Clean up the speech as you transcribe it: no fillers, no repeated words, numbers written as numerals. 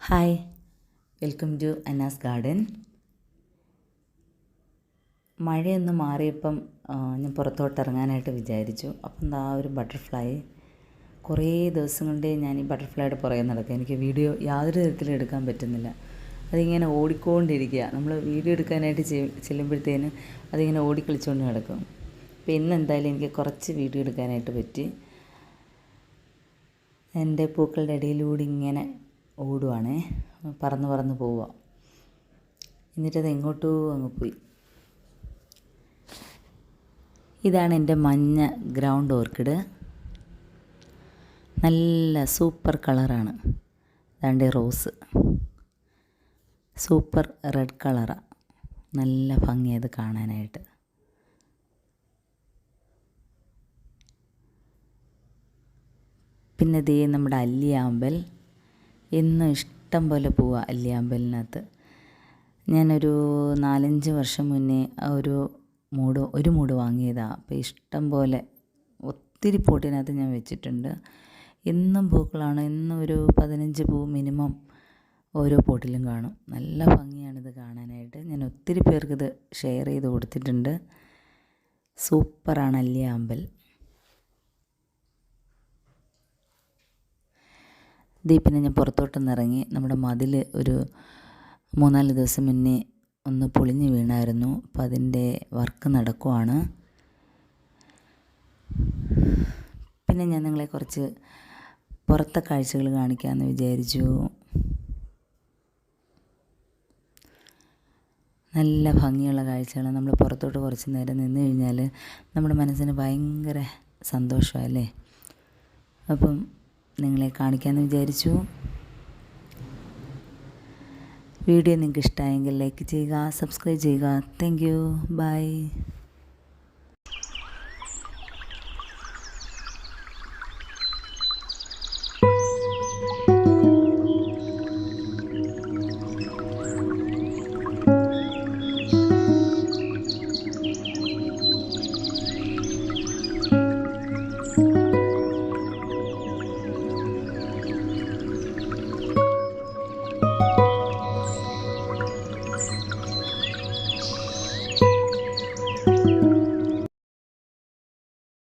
Hi, welcome to Anna's garden. മഴയൊന്ന് മാറിയപ്പം ഞാൻ പുറത്തോട്ട് ഇറങ്ങാനായിട്ട് വിചാരിച്ചു. അപ്പം എന്താ ഒരു ബട്ടർഫ്ലൈ, കുറേ ദിവസം കൊണ്ടേ ഞാൻ ഈ ബട്ടർഫ്ലൈയുടെ പുറകെ നടക്കുക. എനിക്ക് വീഡിയോ യാതൊരു തരത്തിലും എടുക്കാൻ പറ്റുന്നില്ല. അതിങ്ങനെ ഓടിക്കൊണ്ടിരിക്കുക. നമ്മൾ വീഡിയോ എടുക്കാനായിട്ട് ചെല്ലുമ്പോഴത്തേന് അതിങ്ങനെ ഓടിക്കളിച്ചുകൊണ്ട് നടക്കും. അപ്പോൾ ഇന്ന് എന്തായാലും എനിക്ക് കുറച്ച് വീഡിയോ എടുക്കാനായിട്ട് പറ്റി. എൻ്റെ പൂക്കളുടെ ഇടയിലൂടെ ഇങ്ങനെ ഓടുവാണേ, പറന്ന് പറന്ന് പോവുക. എന്നിട്ടത് എങ്ങോട്ടോ അങ്ങ് പോയി. ഇതാണ് എൻ്റെ മഞ്ഞ ഗ്രൗണ്ട് ഓർക്കിഡ്. നല്ല സൂപ്പർ കളറാണ്. അതാണ്ട് റോസ് സൂപ്പർ റെഡ് കളറാണ്. നല്ല ഭംഗിയത് കാണാനായിട്ട്. പിന്നെ ദേ നമ്മുടെ അല്ലിയാമ്പൽ. ഇന്നും ഇഷ്ടം പോലെ പോവുക അല്ലിയാമ്പലിനകത്ത്. ഞാനൊരു 4-5 വർഷം മുന്നേ ഒരു മൂട് വാങ്ങിയതാണ്. അപ്പോൾ ഇഷ്ടം പോലെ ഒത്തിരി പോട്ടിനകത്ത് ഞാൻ വെച്ചിട്ടുണ്ട്. എന്നും പൂക്കളാണ്. ഇന്നും ഒരു 15 പൂ മിനിമം ഓരോ പോട്ടിലും കാണും. നല്ല ഭംഗിയാണിത് കാണാനായിട്ട്. ഞാൻ ഒത്തിരി പേർക്കിത് ഷെയർ ചെയ്ത് കൊടുത്തിട്ടുണ്ട്. സൂപ്പറാണ് അല്ലിയാമ്പൽ. പിന്നെ ഞാൻ പുറത്തോട്ടൊന്ന് ഇറങ്ങി. നമ്മുടെ മതിൽ ഒരു 3-4 ദിവസം മുന്നേ ഒന്ന് പൊളിഞ്ഞ് വീണായിരുന്നു. അപ്പം അതിൻ്റെ വർക്ക് നടക്കുവാണ്. പിന്നെ ഞാൻ നിങ്ങളെ കുറച്ച് പുറത്തെ കാഴ്ചകൾ കാണിക്കാമെന്ന് വിചാരിച്ചു. നല്ല ഭംഗിയുള്ള കാഴ്ചകൾ. നമ്മൾ പുറത്തോട്ട് കുറച്ച് നേരം നിന്ന് കഴിഞ്ഞാൽ നമ്മുടെ മനസ്സിന് ഭയങ്കര സന്തോഷമല്ലേ. അപ്പം നിങ്ങളെ കാണിക്കാമെന്ന് വിചാരിച്ചു. വീഡിയോ നിങ്ങൾക്ക് ഇഷ്ടമായെങ്കിൽ ലൈക്ക് ചെയ്യുക, സബ്സ്ക്രൈബ് ചെയ്യുക. Thank you, by.